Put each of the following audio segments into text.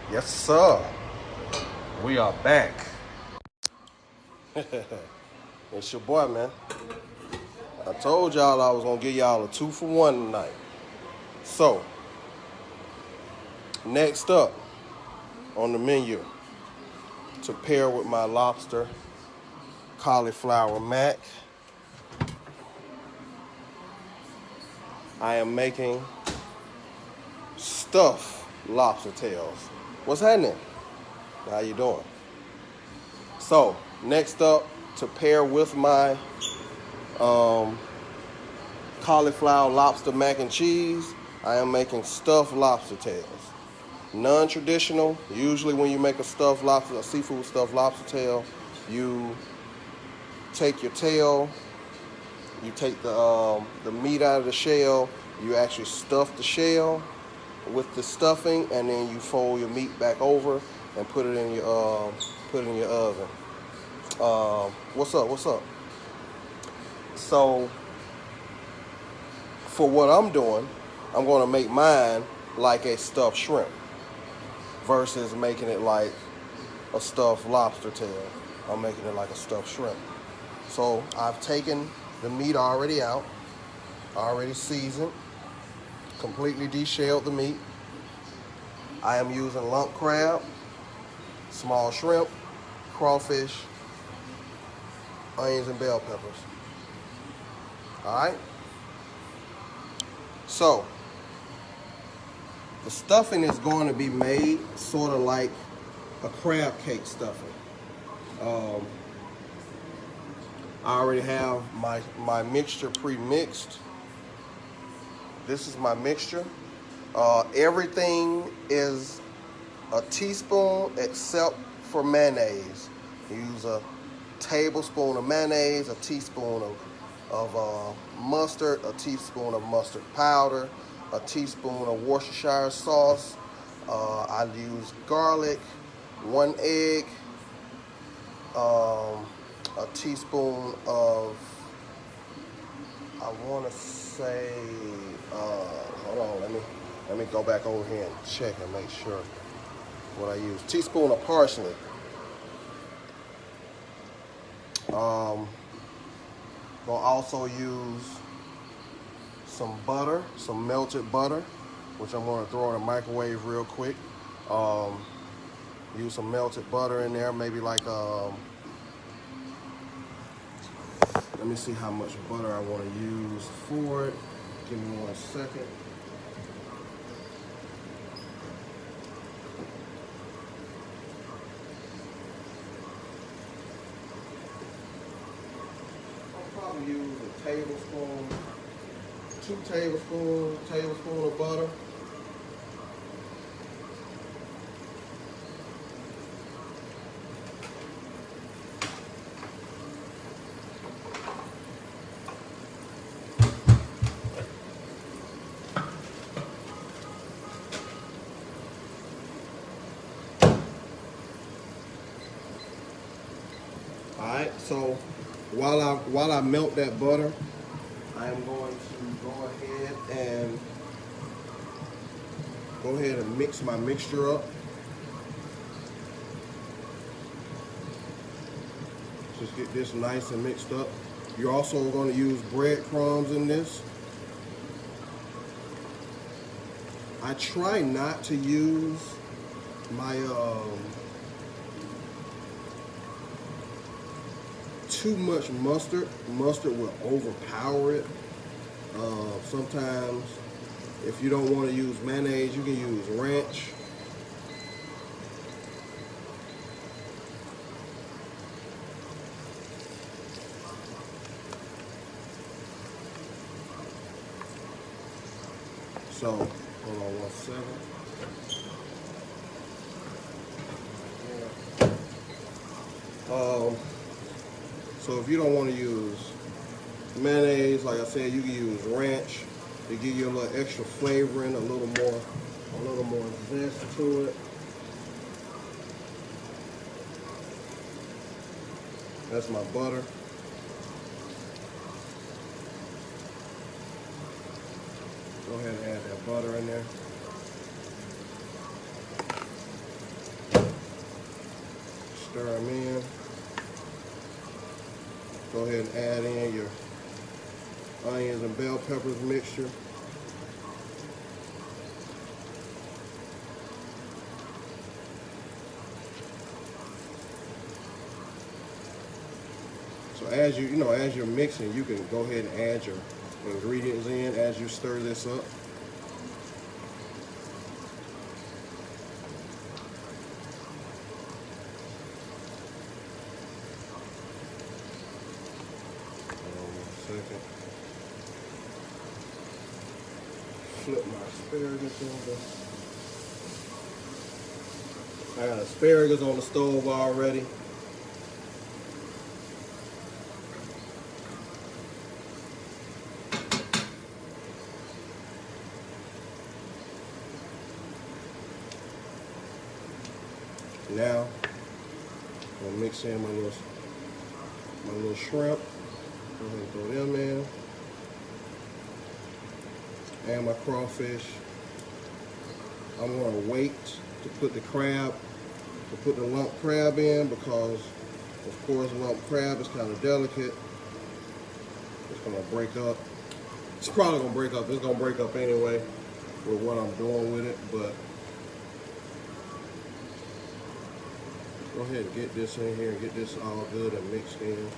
Yes, sir. We are back. It's your boy, man. I told y'all I was gonna give y'all a 2-for-1 tonight. So, next up on the menu to pair with my lobster cauliflower mac, I am making stuffed lobster tails. What's happening? How you doing? So, next up to pair with my cauliflower lobster mac and cheese, I am making stuffed lobster tails. Non-traditional, usually when you make a seafood stuffed lobster tail, you take your tail, you take the meat out of the shell, you actually stuff the shell with the stuffing, and then you fold your meat back over and put it in your oven. What's up? What's up? So for what I'm doing, I'm going to make mine like a stuffed shrimp versus making it like a stuffed lobster tail. I'm making it like a stuffed shrimp. So I've taken the meat already out, already seasoned, completely deshelled the meat. I am using lump crab, small shrimp, crawfish, onions, and bell peppers. All right? So the stuffing is going to be made sort of like a crab cake stuffing. I already have my mixture pre-mixed. This is my mixture. Everything is a teaspoon except for mayonnaise. You use a tablespoon of mayonnaise, a teaspoon of mustard, a teaspoon of mustard powder, a teaspoon of Worcestershire sauce. I use garlic, 1 egg, a teaspoon of, I want to say, hold on, let me go back over here and check and make sure what I use. Teaspoon of parsley. Gonna also use some butter, some melted butter, which I'm gonna throw in the microwave real quick. Use some melted butter in there, maybe like let me see how much butter I want to use for it. Give me 1 second. I'll probably use a tablespoon, 2 tablespoon of butter. All right, so while I melt that butter, I am going to go ahead and mix my mixture up. Just get this nice and mixed up. You're also going to use breadcrumbs in this. I try not to use my too much mustard. Mustard will overpower it. Sometimes if you don't want to use mayonnaise, you can use ranch. So, hold on 1 second. So if you don't want to use mayonnaise, like I said, you can use ranch to give you a little extra flavoring, a little more zest to it. That's my butter. Go ahead and add that butter in there. stir them in. Go ahead and add in your onions and bell peppers mixture. So as as you're mixing, you can go ahead and add your ingredients in as you stir this up. Second. Flip my asparagus over. I got asparagus on the stove already. Now I'm gonna mix in my little shrimp. Go ahead and throw them in. And my crawfish. I'm gonna wait to put the lump crab in because, of course, lump crab is kind of delicate. It's gonna break up. It's probably gonna break up. It's gonna break up anyway with what I'm doing with it, but go ahead and get this in here and get this all good and mixed in.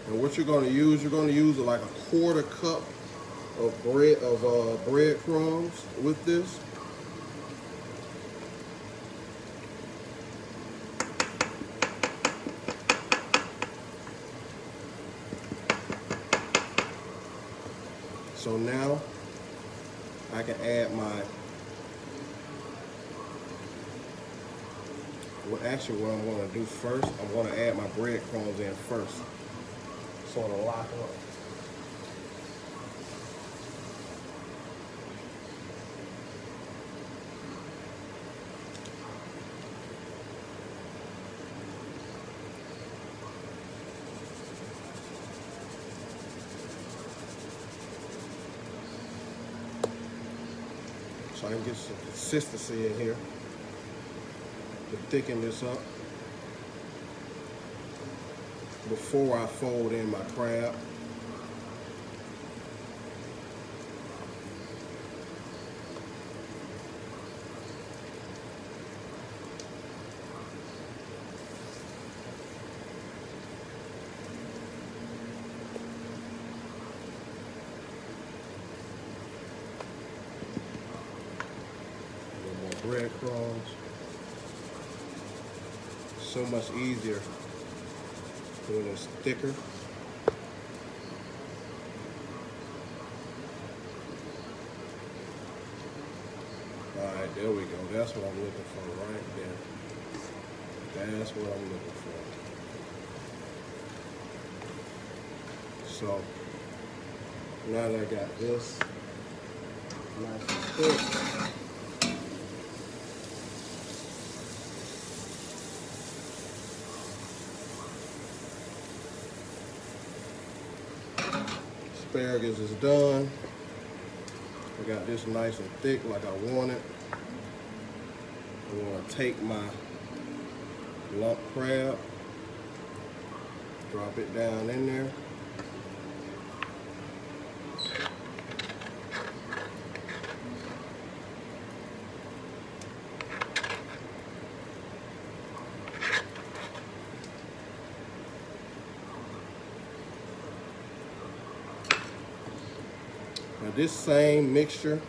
And what you're going to use like a 1/4 cup of breadcrumbs with this. So now I can add what I'm going to do first, I'm going to add my breadcrumbs in first. Sort of lock up. So I can get some consistency in here to thicken this up before I fold in my crab. A little more breadcrumbs. So much easier when it's thicker. Alright, there we go. That's what I'm looking for right there. That's what I'm looking for. So, now that I got this nice and thick, asparagus is done. I got this nice and thick like I want it. I'm going to take my lump crab, drop it down in there. Now this same mixture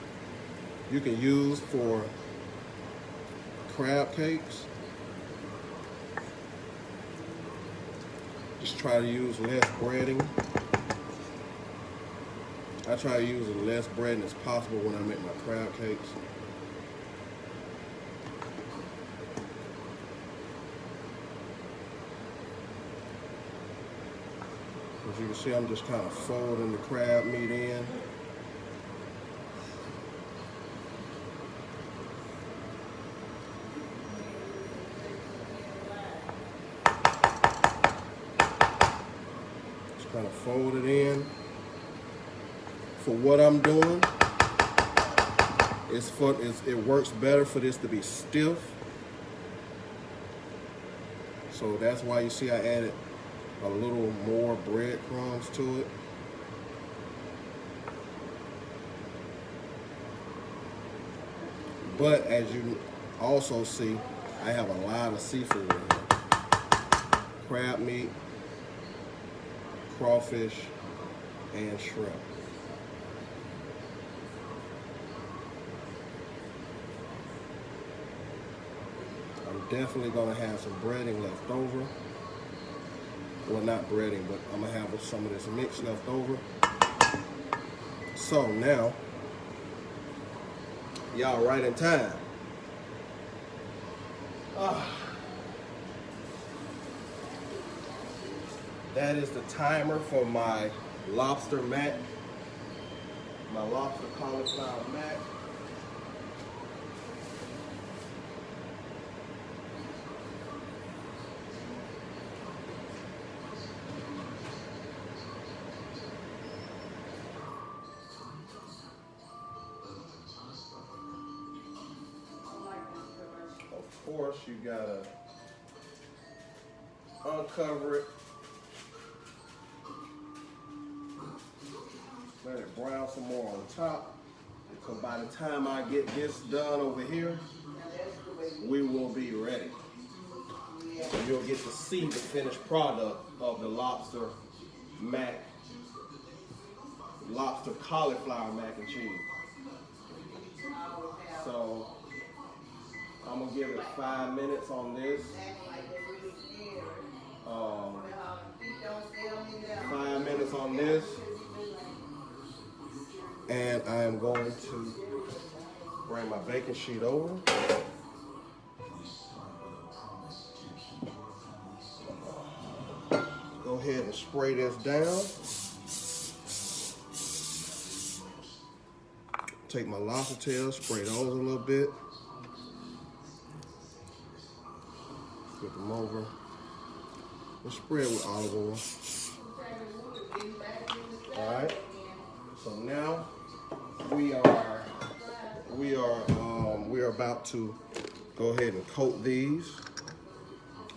you can use for crab cakes. Just try to use less breading. I try to use as less breading as possible when I make my crab cakes. As you can see, I'm just kind of folding the crab meat in. kind of fold it in. For what I'm doing, it works better for this to be stiff. So that's why you see I added a little more breadcrumbs to it. But as you also see, I have a lot of seafood in here. Crab meat, crawfish, and shrimp. I'm definitely gonna have some breading left over. Well, not breading, but I'm gonna have some of this mix left over. So now, y'all right in time. That is the timer for my lobster mac, my lobster cauliflower mac. Of course, you gotta uncover it. Let it brown some more on top. So by the time I get this done over here, we will be ready. So you'll get to see the finished product of the lobster cauliflower mac and cheese. So I'm gonna give it 5 minutes on this. 5 minutes on this. And I am going to bring my baking sheet over. Go ahead and spray this down. Take my lobster tails, spray those a little bit. Flip them over. And spray it with olive oil. All right. So now we are about to go ahead and coat these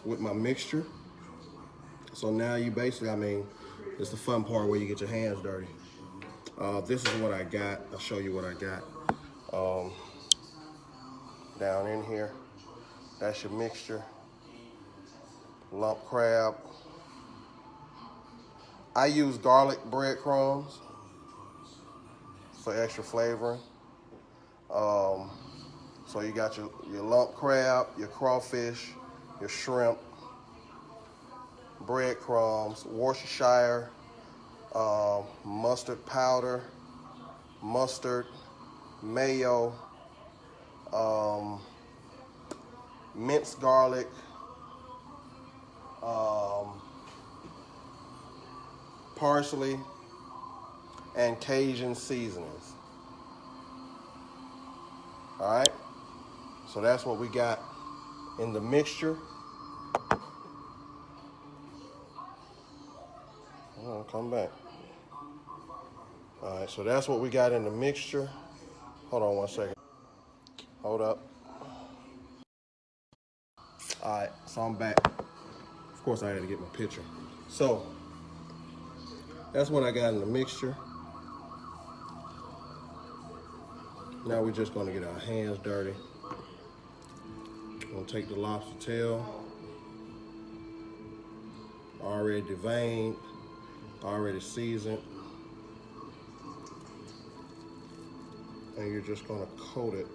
with my mixture. So now you basically, it's the fun part where you get your hands dirty. This is what I got. I'll show you what I got. Down in here, that's your mixture. Lump crab. I use garlic breadcrumbs for extra flavoring. So you got your lump crab, your crawfish, your shrimp, breadcrumbs, Worcestershire, mustard powder, mustard, mayo, minced garlic, parsley, and Cajun seasonings. All right, so that's what we got in the mixture. Oh, come back. All right, so that's what we got in the mixture. Hold on one second. Hold up. All right, so I'm back. Of course, I had to get my picture. So that's what I got in the mixture. Now we're just gonna get our hands dirty. Gonna take the lobster tail, already deveined, already seasoned, and you're just gonna coat it.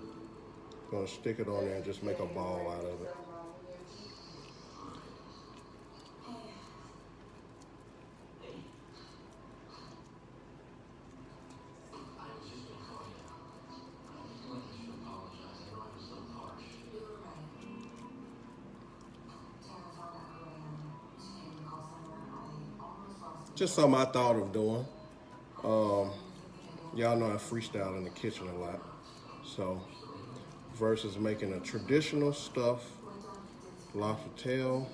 Gonna stick it on there and just make a ball out of it. Just something I thought of doing. Y'all know I freestyle in the kitchen a lot. So versus making a traditional stuffed lobster tail,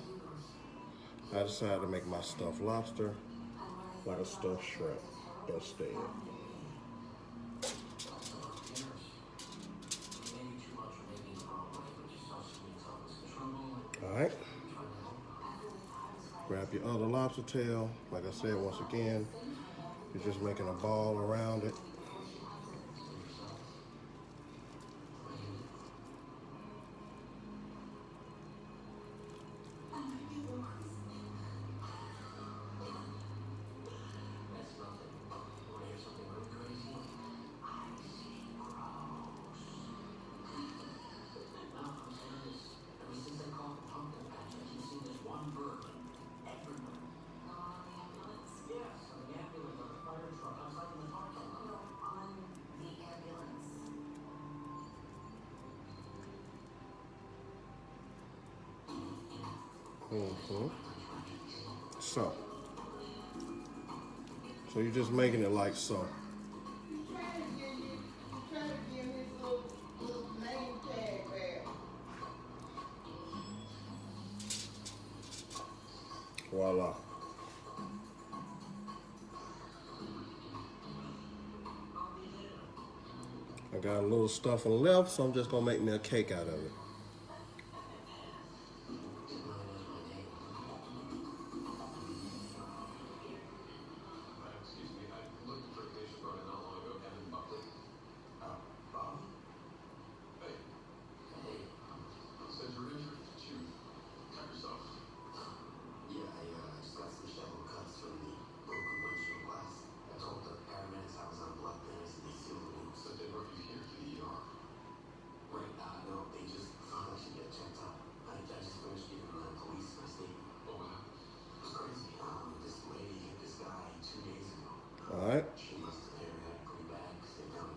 I decided to make my stuffed lobster. like a stuffed shrimp instead. All right. Grab your other lobster tail. Like I said, once again, you're just making a ball around it. Mm-hmm. So you're just making it like so. Voila. I got a little stuffing left, so I'm just gonna make me a cake out of it. All right.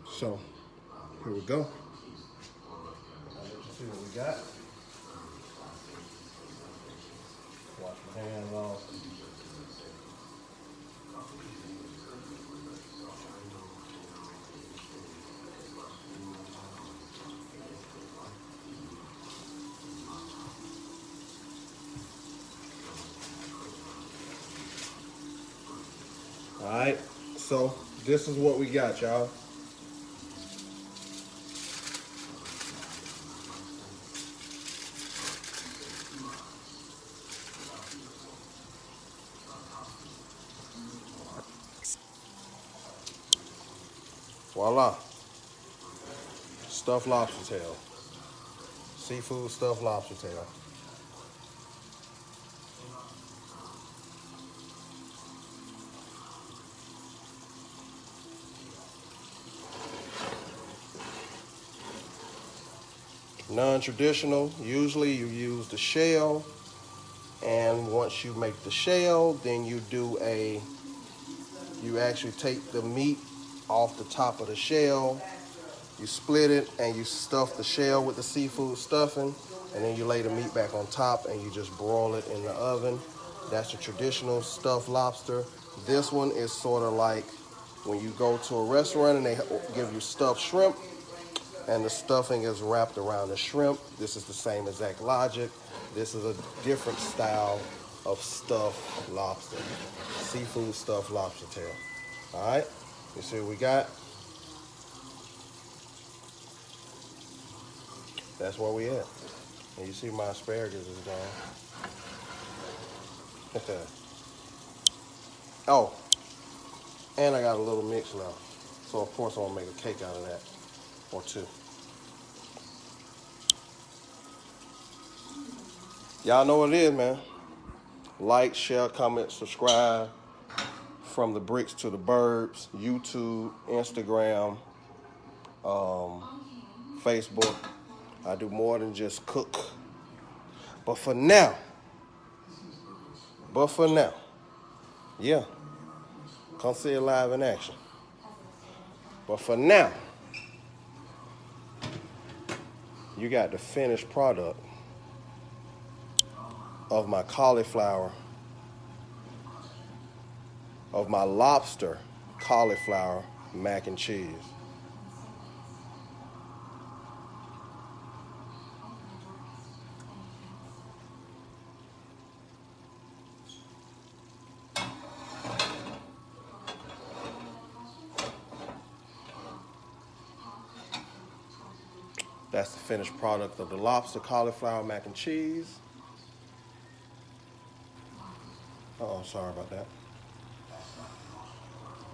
So here we go. Let's see what we got. Wash my hands off. All right. So this is what we got, y'all. Voila. Stuffed lobster tail. Seafood stuffed lobster tail. Non-traditional, usually you use the shell, and once you make the shell, then you actually take the meat off the top of the shell, you split it, and you stuff the shell with the seafood stuffing, and then you lay the meat back on top and you just broil it in the oven. That's the traditional stuffed lobster. This one is sort of like when you go to a restaurant and they give you stuffed shrimp, and the stuffing is wrapped around the shrimp. This is the same exact logic. This is a different style of stuffed lobster. Seafood stuffed lobster tail. All right, you see what we got? That's where we at. And you see my asparagus is gone. Oh, and I got a little mix left. So of course I'm gonna make a cake out of that, or two. Y'all know what it is, man. Like, share, comment, subscribe. From the bricks to the burbs, YouTube, Instagram, Facebook. I do more than just cook. But for now, yeah, come see it live in action. But for now, you got the finished product of my cauliflower, of my lobster cauliflower mac and cheese. That's the finished product of the lobster cauliflower mac and cheese. Oh, sorry about that.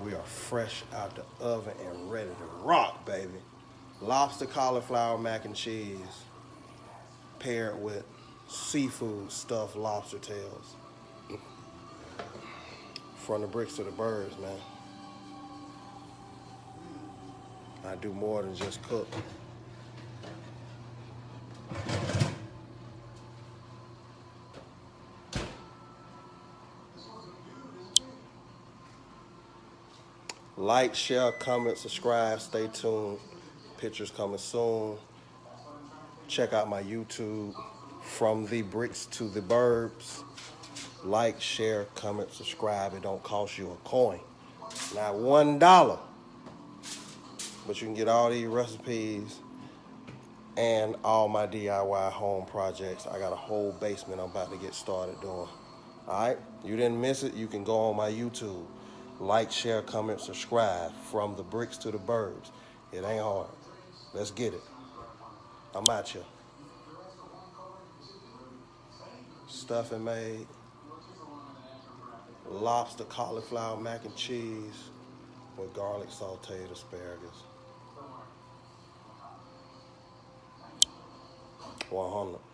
We are fresh out the oven and ready to rock, baby. Lobster cauliflower mac and cheese paired with seafood stuffed lobster tails. From the bricks to the birds, man. I do more than just cook. Like, share, comment, subscribe, stay tuned. Pictures coming soon. Check out my YouTube, From the Bricks to the Burbs. Like, share, comment, subscribe. It don't cost you a coin. Not $1. But you can get all these recipes and all my DIY home projects. I got a whole basement I'm about to get started doing. All right? You didn't miss it? You can go on my YouTube. Like, share, comment, subscribe. From the Bricks to the Burbs. It ain't hard. Let's get it. I'm out here. Stuffing made. Lobster cauliflower mac and cheese with garlic sauteed asparagus. 100.